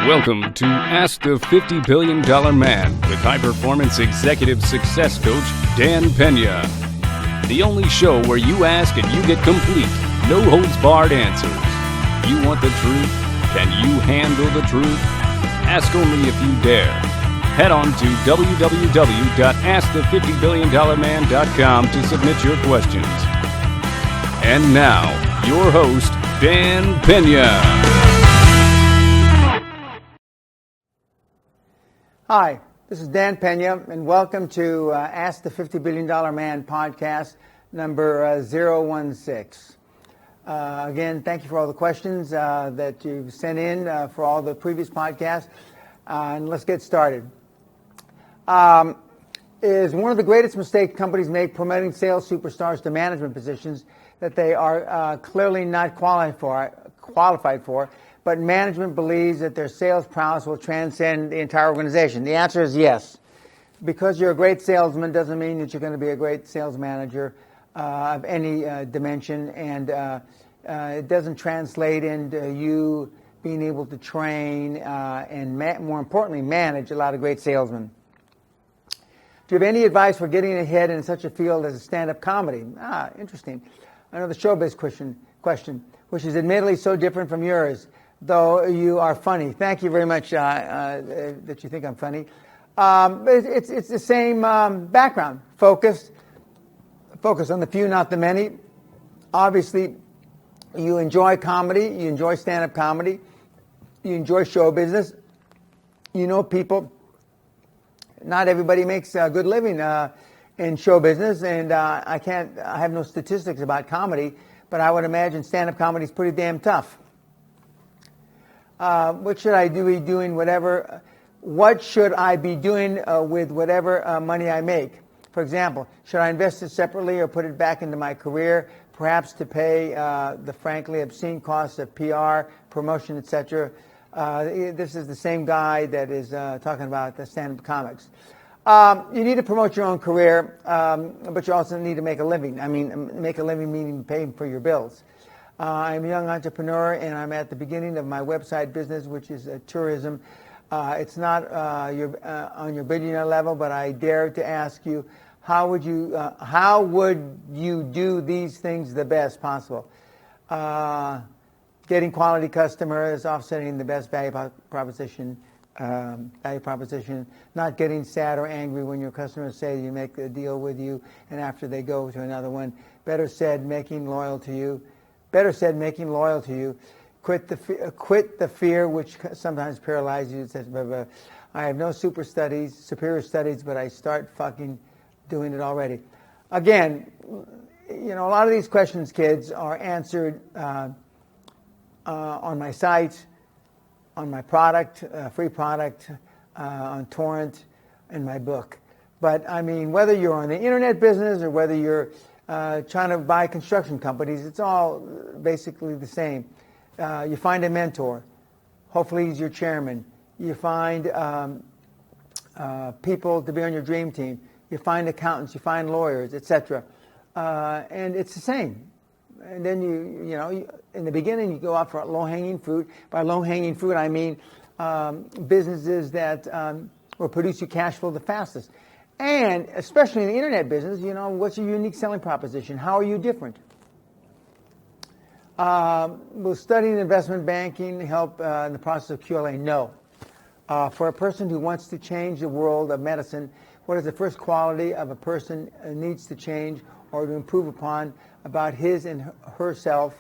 Welcome to Ask the $50 Billion Man with high-performance executive success coach Dan Peña. The only show where you ask and you get complete, no-holds-barred answers. You want the truth? Can you handle the truth? Ask only if you dare. Head on to www.askthefiftyBillionDollarMan.com to submit your questions. And now, your host, Dan Peña. Hi, this is Dan Peña, and welcome to Ask the $50 Billion Man podcast number 016. Again, thank you for all the questions that you've sent in for all the previous podcasts, and let's get started. Is one of the greatest mistakes companies make promoting sales superstars to management positions that they are clearly not qualified for, but management believes that their sales prowess will transcend the entire organization? The answer is yes. Because you're a great salesman doesn't mean that you're going to be a great sales manager of any dimension, and it doesn't translate into you being able to train and more importantly, manage a lot of great salesmen. Do you have any advice for getting ahead in such a field as stand-up comedy? Interesting. Another showbiz question, which is admittedly so different from yours, though you are funny. Thank you very much that you think I'm funny. It's the same background. Focus on the few, not the many. Obviously, you enjoy comedy. You enjoy stand-up comedy. You enjoy show business. You know people. Not everybody makes a good living in show business, and I have no statistics about comedy, but I would imagine stand-up comedy is pretty damn tough. What should I be doing? What should I be doing with whatever money I make? For example, should I invest it separately or put it back into my career, perhaps to pay the frankly obscene costs of PR, promotion, etc.? This is the same guy that is talking about the stand-up comics. You need to promote your own career, but you also need to make a living. Make a living meaning paying for your bills. I'm a young entrepreneur, and I'm at the beginning of my website business, which is tourism. It's not on your billionaire level, but I dare to ask you, how would you do these things the best possible? Getting quality customers, offsetting the best value proposition, not getting sad or angry when your customers say you make a deal with you, and after they go to another one. Better said, making loyal to you. Quit the fear which sometimes paralyzes you. It says, I have no superior studies, but I start fucking doing it already. Again, a lot of these questions, kids, are answered on my site, on my product, free product, on torrent, in my book. But whether you're on the internet business or whether you're trying to buy construction companies, it's all basically the same. You find a mentor. Hopefully he's your chairman. You find people to be on your dream team. You find accountants. You find lawyers, etc. And it's the same. And then you in the beginning you go out for low-hanging fruit. By low-hanging fruit, I mean businesses that will produce you cash flow the fastest. And especially in the internet business, what's your unique selling proposition? How are you different? Will studying investment banking help in the process of QLA? No. For a person who wants to change the world of medicine, what is the first quality of a person needs to change or to improve upon about his and herself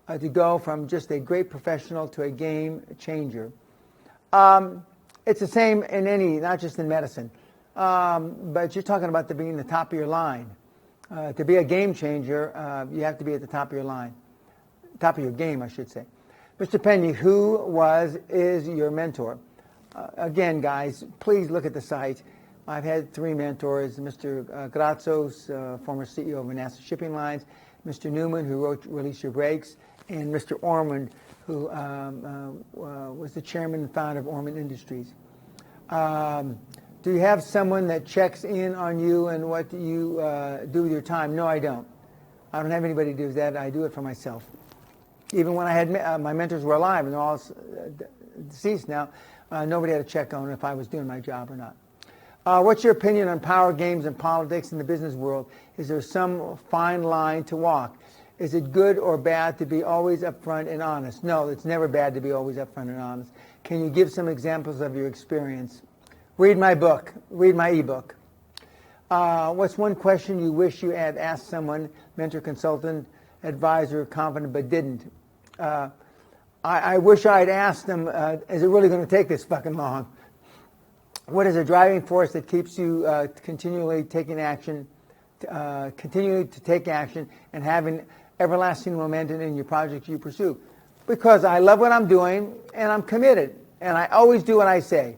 to go from just a great professional to a game changer? It's the same in not just in medicine. But you're talking about being the top of your line. To be a game changer, you have to be at the top of your line. Top of your game, I should say. Mr. Peña, who is your mentor? Again, guys, please look at the site. I've had 3 mentors: Mr. Grazos, former CEO of NASA Shipping Lines, Mr. Newman, who wrote Release Your Brakes, and Mr. Orman, who was the chairman and founder of Orman Industries. Do you have someone that checks in on you and what you do with your time? No, I don't. I don't have anybody who does that. I do it for myself. Even when I had my mentors were alive, and they're all deceased now, nobody had to check on if I was doing my job or not. What's your opinion on power games and politics in the business world? Is there some fine line to walk? Is it good or bad to be always upfront and honest? No, it's never bad to be always upfront and honest. Can you give some examples of your experience? Read my book. Read my ebook. What's one question you wish you had asked someone, mentor, consultant, advisor, confident, but didn't? I wish I'd asked them, is it really going to take this fucking long? What is the driving force that keeps you continually taking action, continuing to take action and having everlasting momentum in your projects you pursue? Because I love what I'm doing and I'm committed and I always do what I say.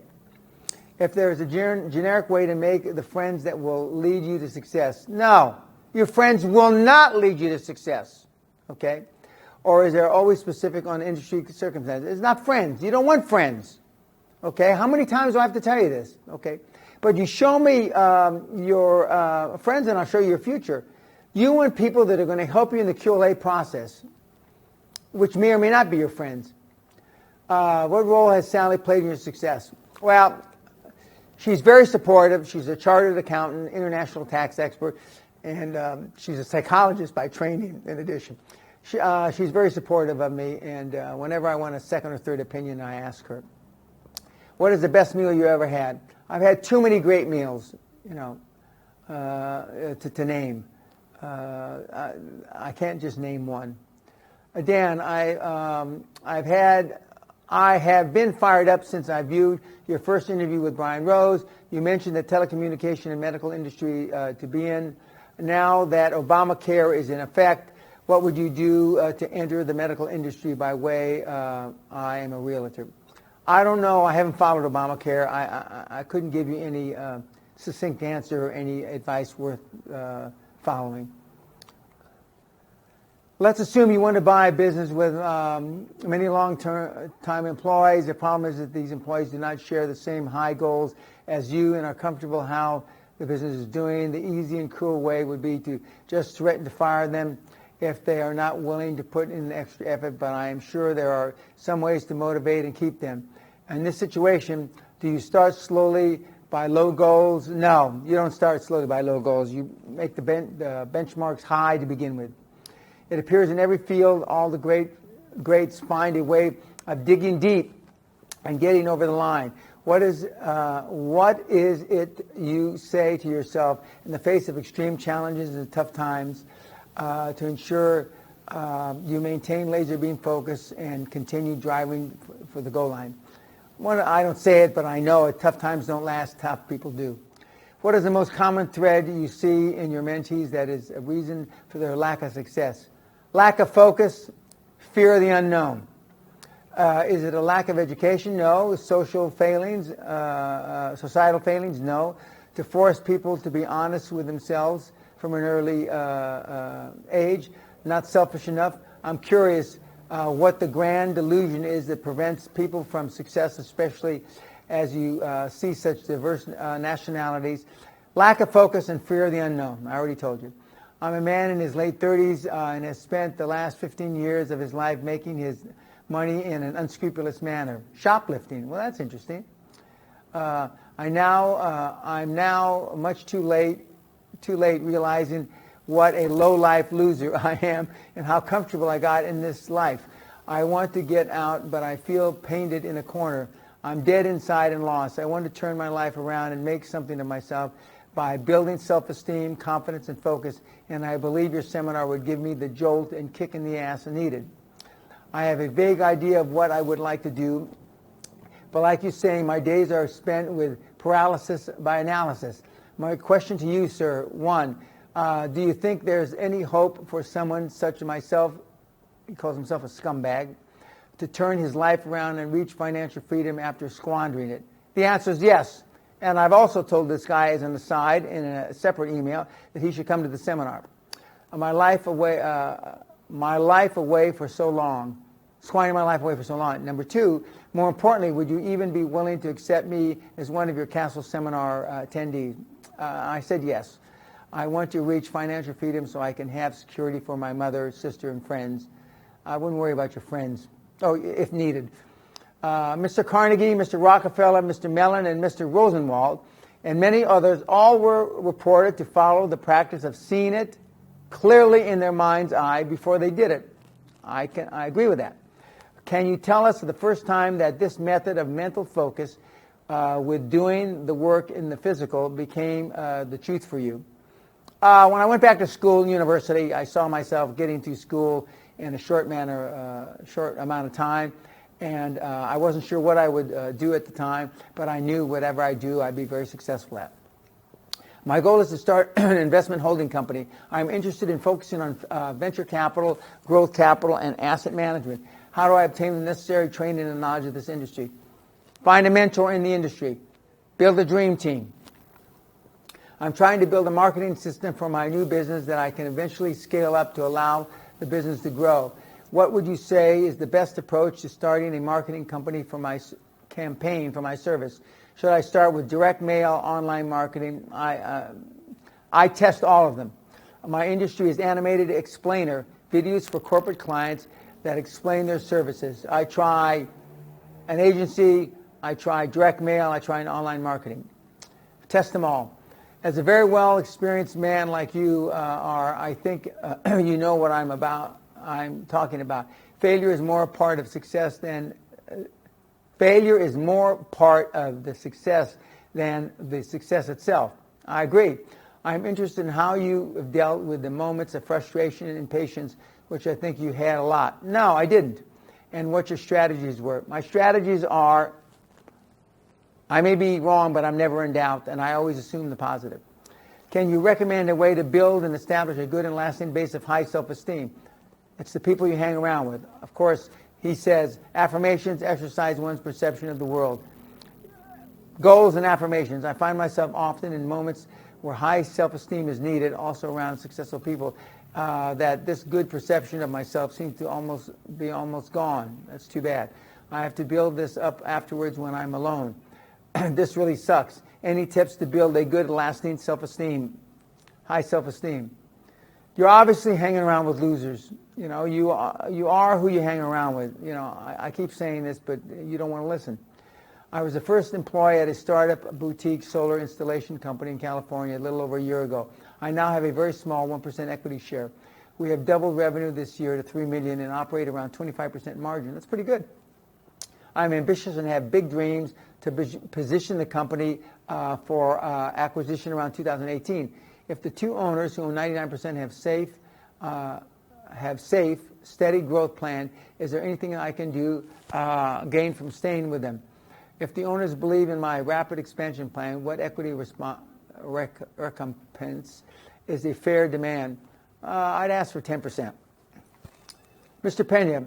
If there's a generic way to make the friends that will lead you to success, no, your friends will not lead you to success, okay? Or is there always specific on industry circumstances? It's not friends. You don't want friends, okay? How many times do I have to tell you this, okay? But you show me your friends and I'll show you your future. You want people that are going to help you in the Q&A process, which may or may not be your friends. What role has Sally played in your success? Well, she's very supportive. She's a chartered accountant, international tax expert, and she's a psychologist by training in addition. She's very supportive of me, and whenever I want a second or third opinion, I ask her. What is the best meal you ever had? I've had too many great meals, you know, to name. I can't just name one. Dan, I have been fired up since I viewed your first interview with Brian Rose. You mentioned the telecommunication and medical industry to be in. Now that Obamacare is in effect, what would you do to enter the medical industry by way I am a realtor? I don't know. I haven't followed Obamacare. I couldn't give you any succinct answer or any advice worth following. Let's assume you want to buy a business with many long-time employees. The problem is that these employees do not share the same high goals as you and are comfortable how the business is doing. The easy and cruel way would be to just threaten to fire them if they are not willing to put in the extra effort, but I am sure there are some ways to motivate and keep them. In this situation, do you start slowly by low goals? No, you don't start slowly by low goals. You make the benchmarks high to begin with. It appears in every field, all the greats find a way of digging deep and getting over the line. What is it you say to yourself in the face of extreme challenges and tough times to ensure you maintain laser beam focus and continue driving for the goal line? I don't say it, but I know it. Tough times don't last. Tough people do. What is the most common thread you see in your mentees that is a reason for their lack of success? Lack of focus, fear of the unknown. Is it a lack of education? No. Social failings, societal failings? No. To force people to be honest with themselves from an early age? Not selfish enough? I'm curious what the grand delusion is that prevents people from success, especially as you see such diverse nationalities. Lack of focus and fear of the unknown. I already told you. I'm a man in his late 30s and has spent the last 15 years of his life making his money in an unscrupulous manner. Shoplifting. Well, that's interesting. I'm now much too late realizing what a low-life loser I am and how comfortable I got in this life. I want to get out, but I feel painted in a corner. I'm dead inside and lost. I want to turn my life around and make something of myself by building self-esteem, confidence, and focus, and I believe your seminar would give me the jolt and kick in the ass needed. I have a vague idea of what I would like to do, but like you're saying, my days are spent with paralysis by analysis. My question to you, sir, one, do you think there's any hope for someone such as myself, he calls himself a scumbag, to turn his life around and reach financial freedom after squandering it? The answer is yes. And I've also told this guy as an aside in a separate email that he should come to the seminar. My life away for so long, squandering my life away for so long. Number two, more importantly, would you even be willing to accept me as one of your Castle seminar attendees? I said yes. I want to reach financial freedom so I can have security for my mother, sister, and friends. I wouldn't worry about your friends. Oh, if needed. Mr. Carnegie, Mr. Rockefeller, Mr. Mellon, and Mr. Rosenwald, and many others all were reported to follow the practice of seeing it clearly in their mind's eye before they did it. I agree with that. Can you tell us the first time that this method of mental focus with doing the work in the physical became the truth for you? When I went back to school and university, I saw myself getting through school in a short amount of time, and I wasn't sure what I would do at the time, but I knew whatever I do, I'd be very successful at. My goal is to start an investment holding company. I'm interested in focusing on venture capital, growth capital, and asset management. How do I obtain the necessary training and knowledge of this industry? Find a mentor in the industry. Build a dream team. I'm trying to build a marketing system for my new business that I can eventually scale up to allow the business to grow. What would you say is the best approach to starting a marketing company for my campaign for my service? Should I start with direct mail, online marketing? I test all of them. My industry is animated explainer, videos for corporate clients that explain their services. I try an agency, I try direct mail, I try an online marketing. Test them all. As a very well experienced man like you are, I think you know what I'm talking about. Failure is more part of success than failure is more part of the success than the success itself. I agree. I'm interested in how you have dealt with the moments of frustration and impatience, which I think you had a lot. No, I didn't. And what your strategies were. My strategies are, I may be wrong, but I'm never in doubt, and I always assume the positive. Can you recommend a way to build and establish a good and lasting base of high self-esteem? It's the people you hang around with. Of course, he says, affirmations exercise one's perception of the world. Goals and affirmations. I find myself often in moments where high self-esteem is needed, also around successful people, that this good perception of myself seems to be almost gone. That's too bad. I have to build this up afterwards when I'm alone. This really sucks. Any tips to build a good, lasting self-esteem, high self-esteem? You're obviously hanging around with losers. You know, you are who you hang around with. You know, I keep saying this, but you don't want to listen. I was the first employee at a startup boutique solar installation company in California a little over a year ago. I now have a very small 1% equity share. We have doubled revenue this year to $3 million and operate around 25% margin. That's pretty good. I'm ambitious and have big dreams to position the company for acquisition around 2018. If the two owners, who own 99%, have safe, steady growth plan, is there anything I can do gain from staying with them? If the owners believe in my rapid expansion plan, what equity recompense is a fair demand? I'd ask for 10%. Mr. Peña,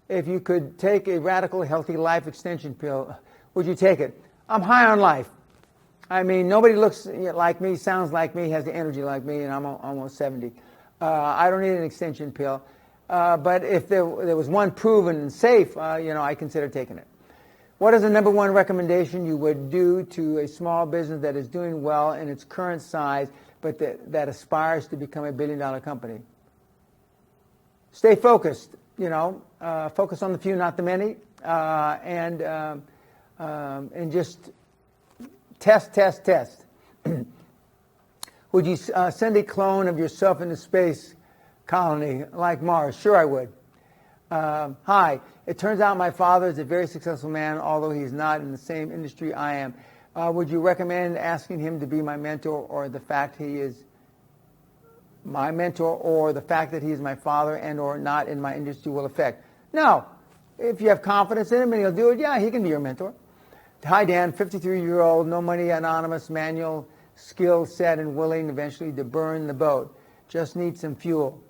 if you could take a radical healthy life extension pill, would you take it? I'm high on life. I mean, nobody looks like me, sounds like me, has the energy like me, and I'm almost 70. I don't need an extension pill. But if there was one proven and safe, I consider taking it. What is the number one recommendation you would do to a small business that is doing well in its current size, but that aspires to become a billion-dollar company? Stay focused. Focus on the few, not the many, and just test. Would you send a clone of yourself into space colony like Mars? Sure, I would. Hi. It turns out my father is a very successful man, although he's not in the same industry I am. Would you recommend asking him to be my mentor, or the fact he is my mentor, or the fact that he is my father and or not in my industry will affect? No. If you have confidence in him and he'll do it, yeah, he can be your mentor. Hi, Dan, 53-year-old, no money, anonymous, manual, skill set, and willing eventually to burn the boat. Just need some fuel.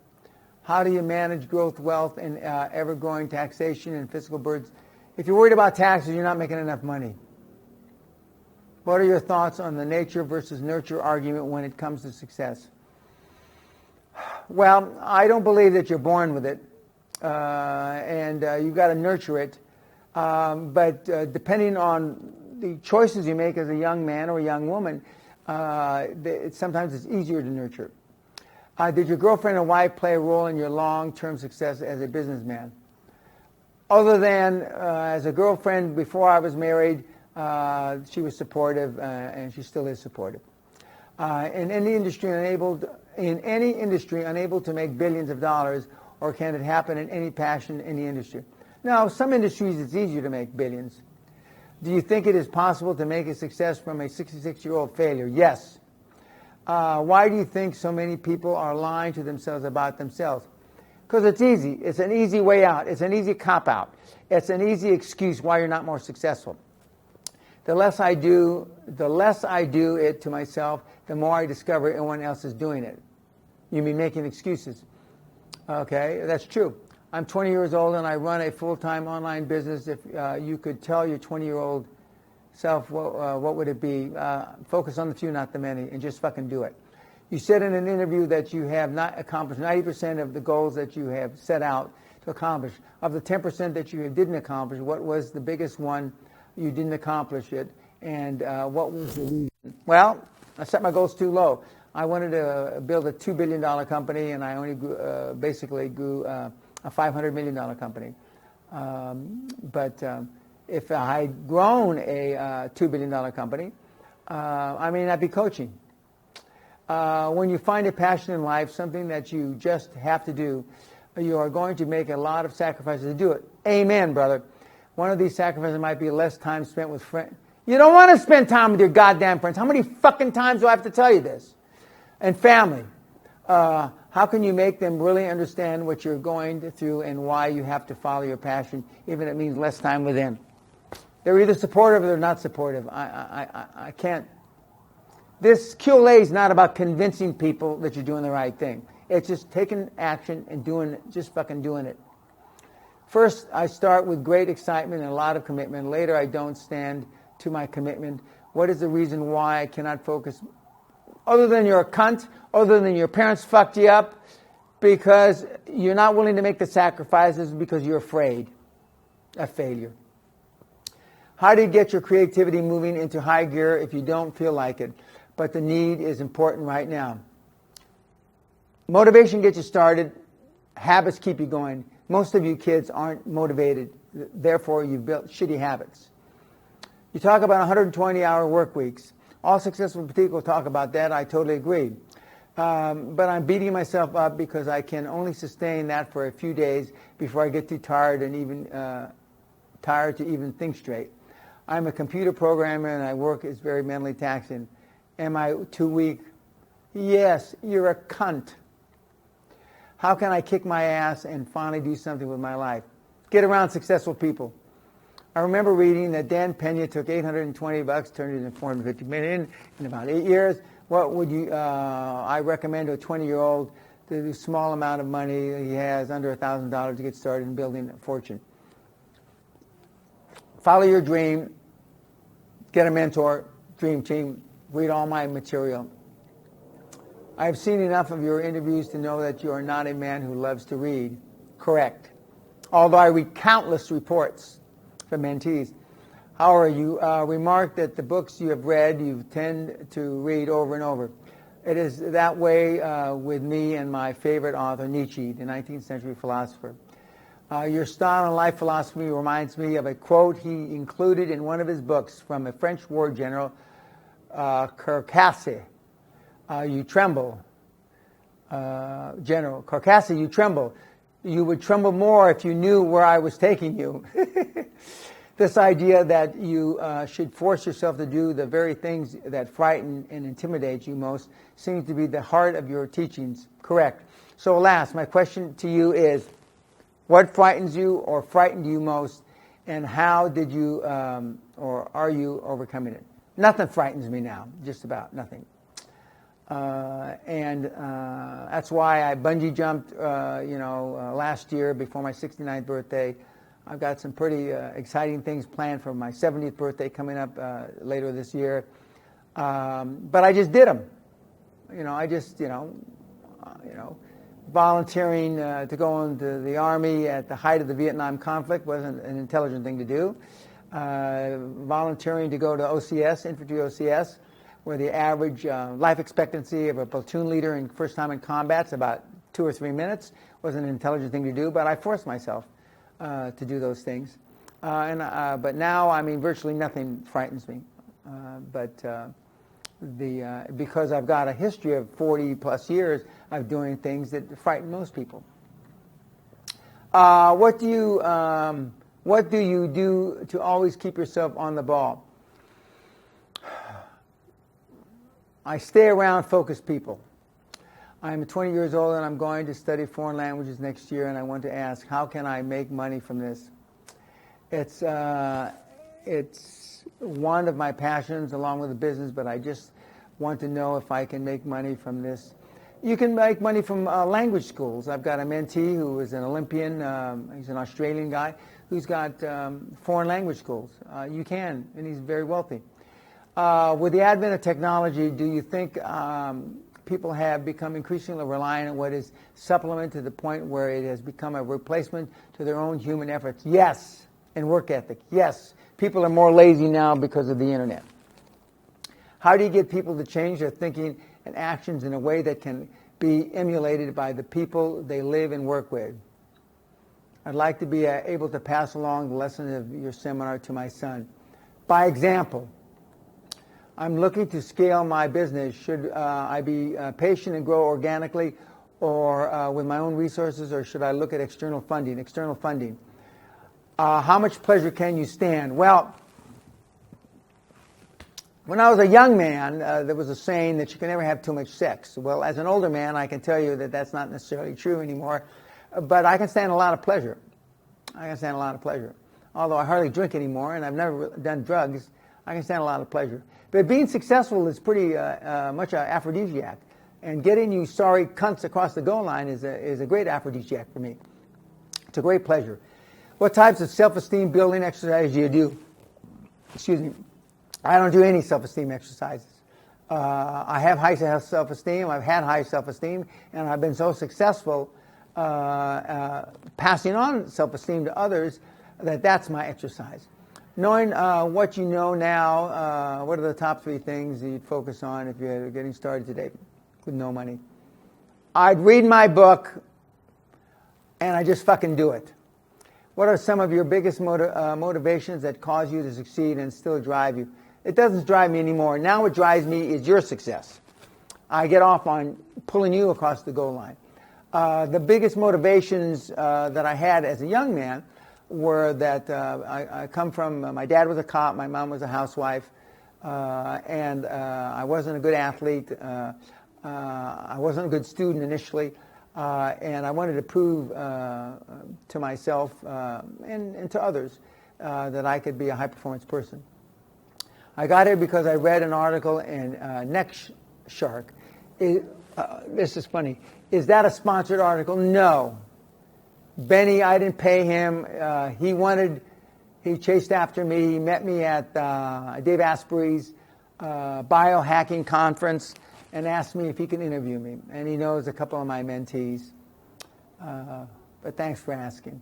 How do you manage growth, wealth, and ever-growing taxation and fiscal burdens? If you're worried about taxes, you're not making enough money. What are your thoughts on the nature versus nurture argument when it comes to success? Well, I don't believe that you're born with it, and you've got to nurture it. But depending on the choices you make as a young man or a young woman, sometimes it's easier to nurture. Did your girlfriend or wife play a role in your long-term success as a businessman? Other than as a girlfriend before I was married, she was supportive, and she still is supportive. In any industry unable to make billions of dollars, or can it happen in any passion, any industry? Now, some industries it's easier to make billions. Do you think it is possible to make a success from a 66-year-old failure? Yes. Why do you think so many people are lying to themselves about themselves? Because it's easy. It's an easy way out. It's an easy cop-out. It's an easy excuse why you're not more successful. The less I do it to myself, the more I discover everyone else is doing it. You mean making excuses? Okay, that's true. I'm 20 years old and I run a full-time online business. If you could tell your 20-year-old self, what would it be? Focus on the few, not the many, and just fucking do it. You said in an interview that you have not accomplished 90% of the goals that you have set out to accomplish. Of the 10% that you didn't accomplish, what was the biggest one you didn't accomplish it, and what was the reason? Well, I set my goals too low. I wanted to build a $2 billion company, and I only basically grew a $500 million company. But if I had grown a $2 billion company, I may not be coaching. When you find a passion in life, something that you just have to do, you are going to make a lot of sacrifices to do it. Amen, brother. One of these sacrifices might be less time spent with friends. You don't want to spend time with your goddamn friends. How many fucking times do I have to tell you this? And family. How can you make them really understand what you're going through and why you have to follow your passion, even if it means less time with them? They're either supportive or they're not supportive. I can't. This QLA is not about convincing people that you're doing the right thing. It's just taking action and doing it, just fucking doing it. First, I start with great excitement and a lot of commitment. Later, I don't stand to my commitment. What is the reason why I cannot focus? Other than you're a cunt, other than your parents fucked you up, because you're not willing to make the sacrifices because you're afraid of failure. How do you get your creativity moving into high gear if you don't feel like it? But the need is important right now. Motivation gets you started. Habits keep you going. Most of you kids aren't motivated. Therefore, you've built shitty habits. You talk about 120-hour work weeks. All successful people talk about that. I totally agree. But I'm beating myself up because I can only sustain that for a few days before I get too tired and even tired to even think straight. I'm a computer programmer and my work is very mentally taxing. Am I too weak? Yes, you're a cunt. How can I kick my ass and finally do something with my life? Get around successful people. I remember reading that Dan Peña took $820, turned it into $450 million in about 8 years. What would you? I recommend to a 20-year-old to do a small amount of money he has, under $1,000, to get started in building a fortune. Follow your dream. Get a mentor. Dream team. Read all my material. I have seen enough of your interviews to know that you are not a man who loves to read. Correct. Although I read countless reports from mentees. However, you remarked that the books you have read, you tend to read over and over. It is that way with me and my favorite author, Nietzsche, the 19th century philosopher. Your style and life philosophy reminds me of a quote he included in one of his books from a French war general, Carcasse. You tremble. General Carcasse, you tremble. You would tremble more if you knew where I was taking you. This idea that you should force yourself to do the very things that frighten and intimidate you most seems to be the heart of your teachings. Correct. So alas, my question to you is, what frightens you or frightened you most, and how did you or are you overcoming it? Nothing frightens me now, just about nothing. And that's why I bungee jumped, last year before my 69th birthday. I've got some pretty exciting things planned for my 70th birthday coming up later this year. But I just did them. Volunteering to go into the Army at the height of the Vietnam conflict wasn't an intelligent thing to do. Volunteering to go to OCS, infantry OCS, where the average life expectancy of a platoon leader in first time in combat is about 2 or 3 minutes, was an intelligent thing to do, but I forced myself. to do those things. But now, I mean, virtually nothing frightens me. Because I've got a history of 40 plus years of doing things that frighten most people. What do you do to always keep yourself on the ball? I stay around focused people. I'm 20 years old and I'm going to study foreign languages next year, and I want to ask, how can I make money from this? It's one of my passions along with the business, but I just want to know if I can make money from this. You can make money from language schools. I've got a mentee who is an Olympian. He's an Australian guy who's got foreign language schools. You can, and he's very wealthy. With the advent of technology, do you think people have become increasingly reliant on what is supplement to the point where it has become a replacement to their own human efforts? Yes. And work ethic. Yes. People are more lazy now because of the internet. How do you get people to change their thinking and actions in a way that can be emulated by the people they live and work with? I'd like to be able to pass along the lessons of your seminar to my son. By example, I'm looking to scale my business. Should I be patient and grow organically or with my own resources, or should I look at external funding? External funding. How much pleasure can you stand? Well, when I was a young man, there was a saying that you can never have too much sex. Well, as an older man, I can tell you that that's not necessarily true anymore, but I can stand a lot of pleasure. I can stand a lot of pleasure. Although I hardly drink anymore and I've never done drugs, I can stand a lot of pleasure. But being successful is pretty much an aphrodisiac. And getting you sorry cunts across the goal line is a great aphrodisiac for me. It's a great pleasure. What types of self-esteem building exercises do you do? Excuse me. I don't do any self-esteem exercises. I have high self-esteem. I've had high self-esteem, and I've been so successful passing on self-esteem to others that that's my exercise. Knowing what you know now, what are the top 3 things that you'd focus on if you're getting started today with no money? I'd read my book, and I just fucking do it. What are some of your biggest motivations that cause you to succeed and still drive you? It doesn't drive me anymore. Now what drives me is your success. I get off on pulling you across the goal line. The biggest motivations that I had as a young man were that I come from, my dad was a cop, my mom was a housewife, and I wasn't a good athlete. I wasn't a good student initially, and I wanted to prove to myself and to others that I could be a high-performance person. I got here because I read an article in Neck Shark. This is funny. Is that a sponsored article? No. Benny, I didn't pay him. He chased after me. He met me at Dave Asprey's biohacking conference and asked me if he can interview me. And he knows a couple of my mentees. But thanks for asking.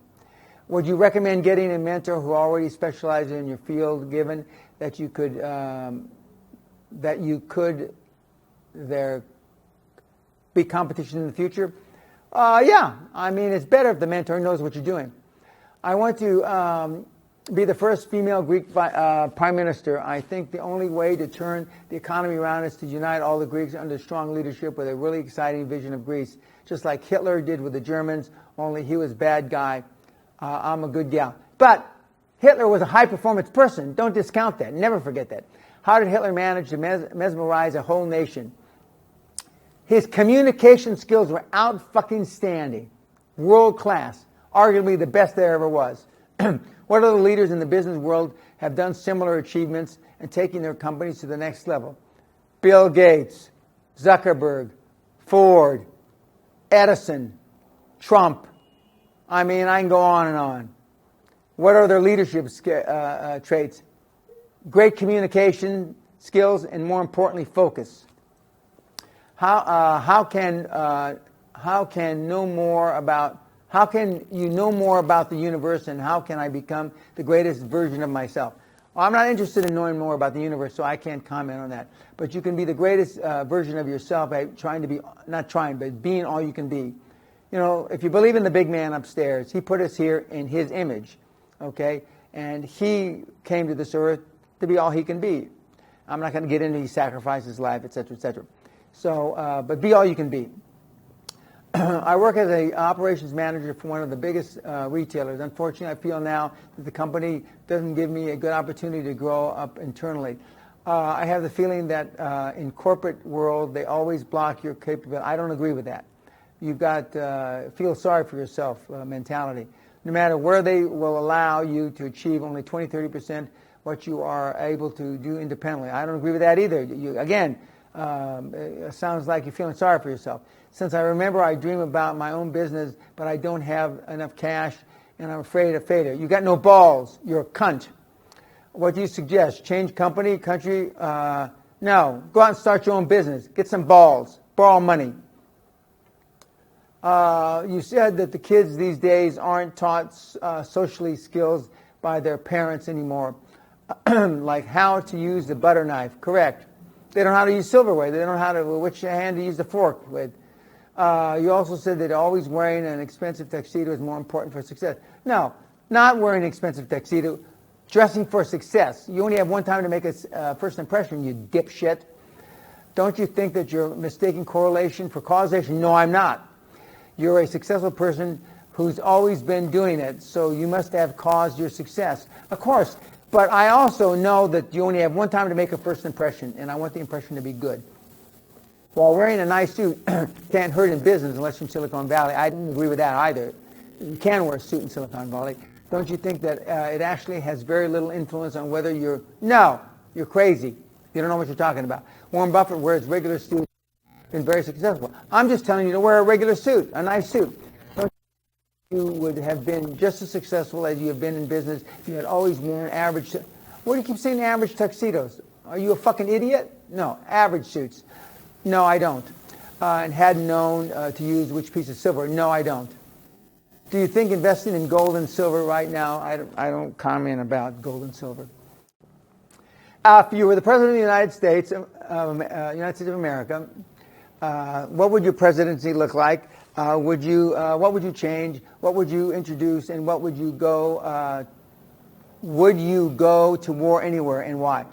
Would you recommend getting a mentor who already specializes in your field, given that you could there be competition in the future? Yeah. I mean, it's better if the mentor knows what you're doing. I want to be the first female Greek prime minister. I think the only way to turn the economy around is to unite all the Greeks under strong leadership with a really exciting vision of Greece, just like Hitler did with the Germans, only he was a bad guy. I'm a good gal. But Hitler was a high-performance person. Don't discount that. Never forget that. How did Hitler manage to mesmerize a whole nation? His communication skills were out-fucking-standing. World-class. Arguably the best there ever was. What other leaders in the business world have done similar achievements and taking their companies to the next level? Bill Gates, Zuckerberg, Ford, Edison, Trump. I mean, I can go on and on. What are their leadership traits? Great communication skills and, more importantly, focus. How can you know more about the universe, and how can I become the greatest version of myself? Well, I'm not interested in knowing more about the universe, so I can't comment on that. But you can be the greatest version of yourself by being all you can be. You know, if you believe in the big man upstairs, he put us here in his image, okay? And he came to this earth to be all he can be. I'm not going to get into he sacrificed his life, et cetera, et cetera. So, but be all you can be. I work as an operations manager for one of the biggest retailers. Unfortunately, I feel now that the company doesn't give me a good opportunity to grow up internally. I have the feeling that in corporate world, they always block your capability. I don't agree with that. You've got feel sorry for yourself mentality. No matter where they will allow you to achieve only 20, 30% what you are able to do independently. I don't agree with that either. Again, it sounds like you're feeling sorry for yourself. Since I remember, I dream about my own business, but I don't have enough cash, and I'm afraid of failure. You got no balls. You're a cunt. What do you suggest? Change company, country? No. Go out and start your own business. Get some balls. Borrow money. You said that the kids these days aren't taught socially skills by their parents anymore, like how to use the butter knife. Correct. They don't know how to use silverware. They don't know how to which hand to use the fork with. You also said that always wearing an expensive tuxedo is more important for success. No, not wearing an expensive tuxedo. Dressing for success. You only have one time to make a first impression, you dipshit. Don't you think that you're mistaking correlation for causation? No, I'm not. You're a successful person who's always been doing it, so you must have caused your success. Of course, but I also know that you only have one time to make a first impression, and I want the impression to be good. While wearing a nice suit can't hurt in business unless you're in Silicon Valley. I don't agree with that either. You can wear a suit in Silicon Valley. Don't you think that it actually has very little influence on whether you're... No, you're crazy. You don't know what you're talking about. Warren Buffett wears regular suits, been very successful. I'm just telling you to wear a regular suit, a nice suit. You would have been just as successful as you have been in business if you had always worn average... What do you keep saying average tuxedos? Are you a fucking idiot? No, average suits. No, I don't. And hadn't known to use which piece of silver. No, I don't. Do you think investing in gold and silver right now? I don't comment about gold and silver. If you were the president of the United States of America, what would your presidency look like? What would you change? What would you introduce? And what would you go? Would you go to war anywhere, and why?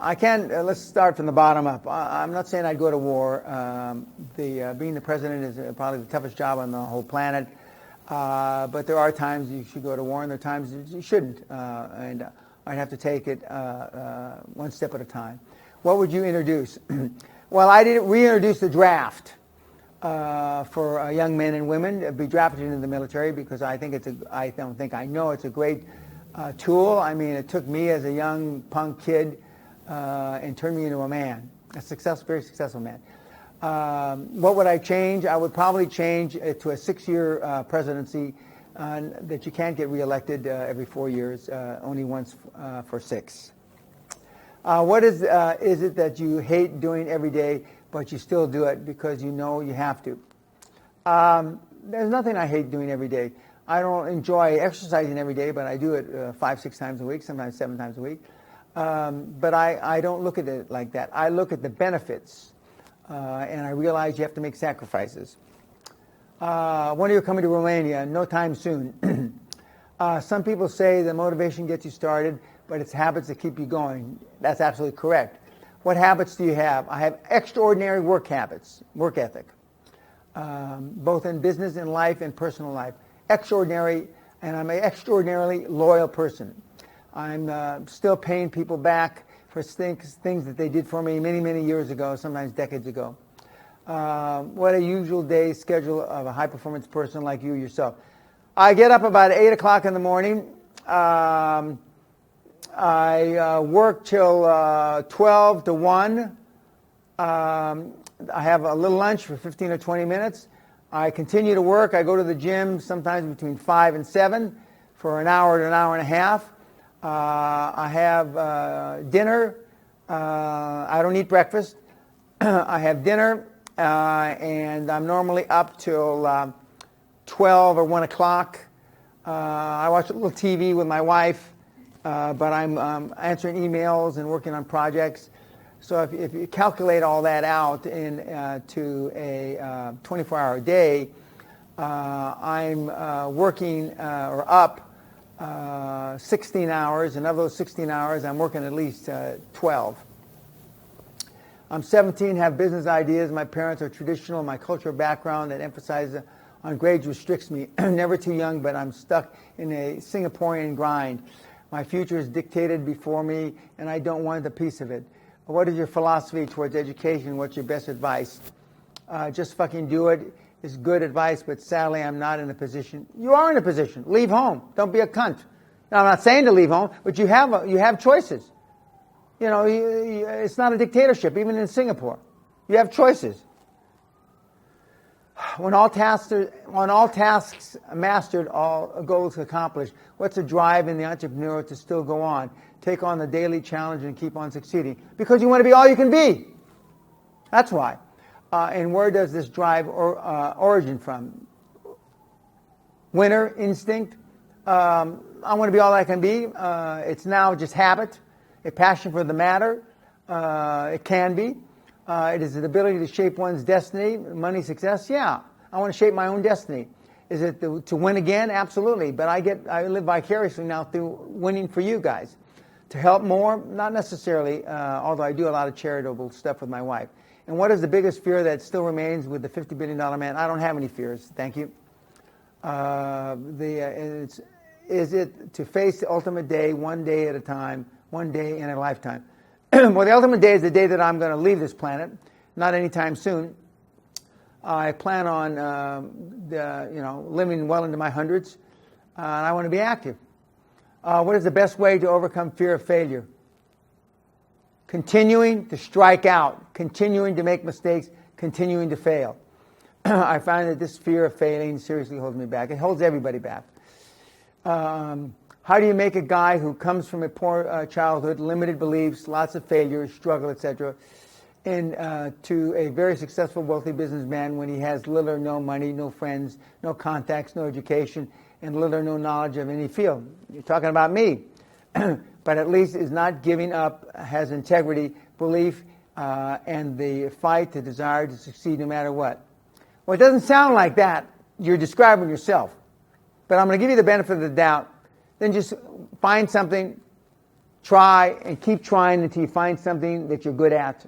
I can't. Let's start from the bottom up. I'm not saying I'd go to war. Being the president is probably the toughest job on the whole planet. But there are times you should go to war, and there are times you shouldn't. And I'd have to take it one step at a time. What would you introduce? Well, I did reintroduce the draft for young men and women to be drafted into the military because I think I know it's a great tool. I mean, it took me as a young punk kid and turned me into a man, very successful man. What would I change? I would probably change it to a 6-year presidency that you can't get reelected every 4 years, only once for 6. What is it that you hate doing every day, but you still do it because you know you have to? There's nothing I hate doing every day. I don't enjoy exercising every day, but I do it 5, 6 times a week, sometimes 7 times a week. But I don't look at it like that. I look at the benefits, and I realize you have to make sacrifices. When are you coming to Romania? No time soon. Some people say the motivation gets you started, but it's habits that keep you going. That's absolutely correct. What habits do you have? I have extraordinary work habits, work ethic, both in business and life and personal life. Extraordinary, and I'm an extraordinarily loyal person. I'm still paying people back for things that they did for me many, many years ago, sometimes decades ago. What a usual day schedule of a high-performance person like you yourself. I get up about 8 o'clock in the morning. I work till 12 to 1. I have a little lunch for 15 or 20 minutes. I continue to work. I go to the gym sometimes between 5 and 7 for an hour to an hour and a half. I have dinner. I don't eat breakfast. I have dinner, and I'm normally up till 12 or 1 o'clock. I watch a little TV with my wife, but I'm answering emails and working on projects. So if you calculate all that out to a 24-hour day, I'm working or up 16 hours, and of those 16 hours, I'm working at least 12. I'm 17, have business ideas. My parents are traditional. My cultural background that emphasizes on grades restricts me. Never too young, but I'm stuck in a Singaporean grind. My future is dictated before me, and I don't want a piece of it. What is your philosophy towards education? What's your best advice? Just fucking do it is good advice, but sadly I'm not in a position. You are in a position. Leave home. Don't be a cunt. Now, I'm not saying to leave home, but you have choices. You know, it's not a dictatorship, even in Singapore. You have choices. When all tasks mastered, all goals accomplished, what's the drive in the entrepreneur to still go on, take on the daily challenge and keep on succeeding? Because you want to be all you can be. That's why. And where does this drive origin from? Winner instinct. I want to be all I can be. It's now just habit, a passion for the matter. It can be. It is the ability to shape one's destiny, money, success. Yeah, I want to shape my own destiny. Is it to win again? Absolutely. But I live vicariously now through winning for you guys. To help more? Not necessarily, although I do a lot of charitable stuff with my wife. And what is the biggest fear that still remains with the $50 billion man? I don't have any fears. Thank you. Is it to face the ultimate day, one day at a time, one day in a lifetime? Well, the ultimate day is the day that I'm going to leave this planet, not anytime soon. I plan on, living well into my hundreds, and I want to be active. What is the best way to overcome fear of failure? Continuing to strike out, continuing to make mistakes, continuing to fail. I find that this fear of failing seriously holds me back. It holds everybody back. How do you make a guy who comes from a poor childhood, limited beliefs, lots of failures, struggle, etc., to a very successful, wealthy businessman when he has little or no money, no friends, no contacts, no education, and little or no knowledge of any field? You're talking about me. But at least is not giving up, has integrity, belief, and the fight, the desire to succeed no matter what. Well, it doesn't sound like that. You're describing yourself. But I'm going to give you the benefit of the doubt. Then just find something, try, and keep trying until you find something that you're good at.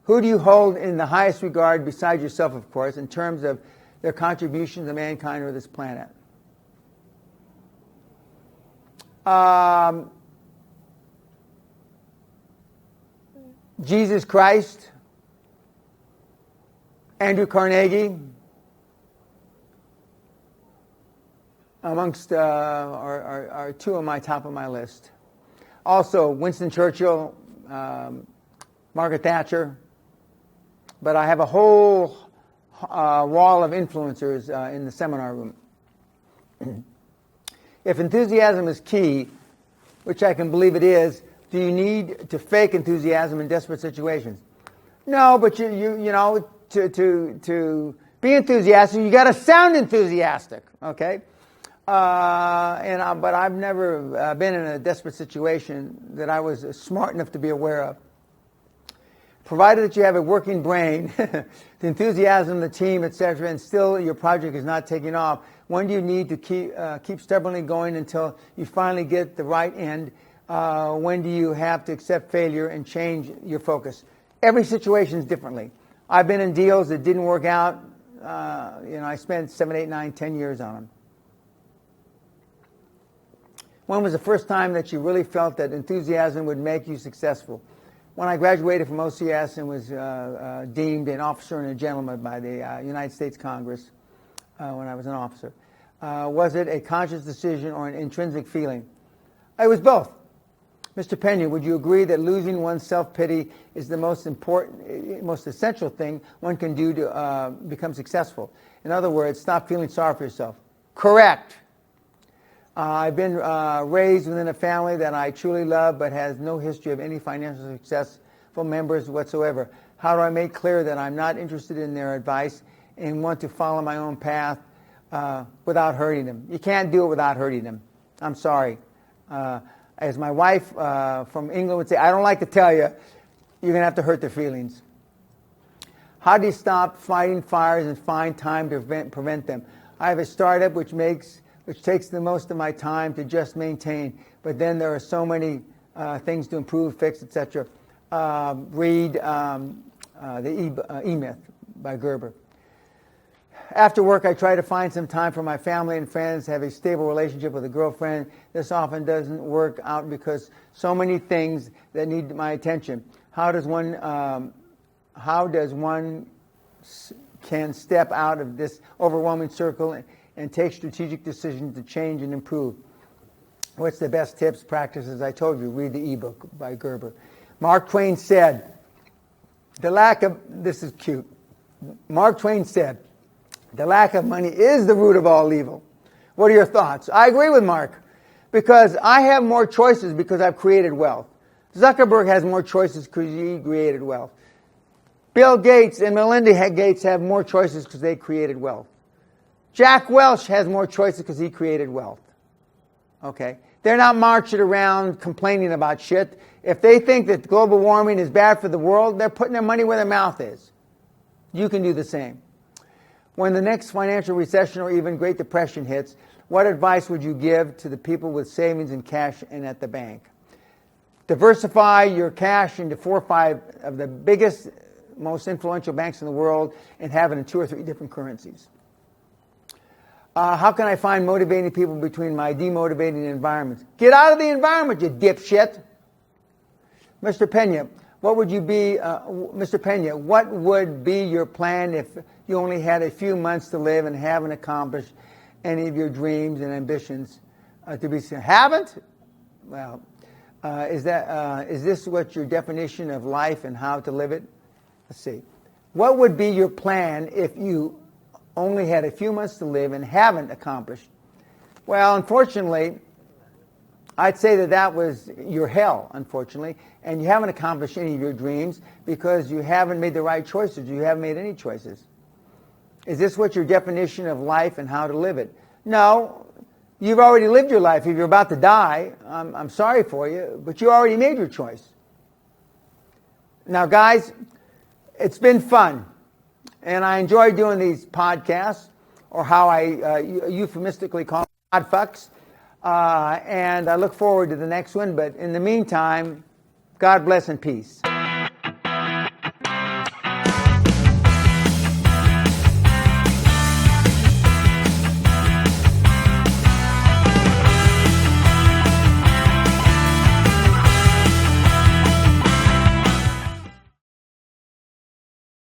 Who do you hold in the highest regard besides yourself, of course, in terms of their contribution to mankind or this planet? Jesus Christ, Andrew Carnegie, amongst are two of my top of my list. Also, Winston Churchill, Margaret Thatcher, but I have a whole wall of influencers in the seminar room. If enthusiasm is key, which I can believe it is, do you need to fake enthusiasm in desperate situations? No, but to be enthusiastic, you got to sound enthusiastic, okay? But I've never been in a desperate situation that I was smart enough to be aware of. Provided that you have a working brain, the enthusiasm, the team, etc., and still your project is not taking off, when do you need to keep stubbornly going until you finally get the right end? When do you have to accept failure and change your focus? Every situation is differently. I've been in deals that didn't work out. I spent 7, 8, 9, 10 years on them. When was the first time that you really felt that enthusiasm would make you successful? When I graduated from OCS and was deemed an officer and a gentleman by the United States Congress when I was an officer. Was it a conscious decision or an intrinsic feeling? It was both. Mr. Peña, would you agree that losing one's self-pity is the most important, most essential thing one can do to become successful? In other words, stop feeling sorry for yourself. Correct. I've been raised within a family that I truly love but has no history of any financial successful members whatsoever. How do I make clear that I'm not interested in their advice and want to follow my own path without hurting them? You can't do it without hurting them. I'm sorry. As my wife from England would say, I don't like to tell you, you're going to have to hurt their feelings. How do you stop fighting fires and find time to prevent them? I have a startup which takes the most of my time to just maintain, but then there are so many things to improve, fix, etc. Read the E-Myth by Gerber. After work, I try to find some time for my family and friends, have a stable relationship with a girlfriend. This often doesn't work out because so many things that need my attention. How does one can step out of this overwhelming circle and take strategic decisions to change and improve? What's the best tips, practices? I told you, read the ebook by Gerber. Mark Twain said, this is cute. Mark Twain said, the lack of money is the root of all evil. What are your thoughts? I agree with Mark, because I have more choices because I've created wealth. Zuckerberg has more choices because he created wealth. Bill Gates and Melinda Gates have more choices because they created wealth. Jack Welch has more choices because he created wealth. Okay? They're not marching around complaining about shit. If they think that global warming is bad for the world, they're putting their money where their mouth is. You can do the same. When the next financial recession or even Great Depression hits, what advice would you give to the people with savings and cash and at the bank? Diversify your cash into 4 or 5 of the biggest, most influential banks in the world and have it in 2 or 3 different currencies. How can I find motivating people between my demotivating environments? Get out of the environment, you dipshit. Mr. Peña, what would be your plan if you only had a few months to live and haven't accomplished any of your dreams and ambitions to be seen? Haven't? Well, is this what your definition of life and how to live it? Let's see. What would be your plan if you only had a few months to live and haven't accomplished? Well, unfortunately, I'd say that was your hell, unfortunately, and you haven't accomplished any of your dreams because you haven't made the right choices. You haven't made any choices. Is this what your definition of life and how to live it? No, you've already lived your life. If you're about to die, I'm sorry for you, but you already made your choice. Now, guys, it's been fun, and I enjoy doing these podcasts, or how I euphemistically call them podfucks. And I look forward to the next one. But in the meantime, God bless and peace.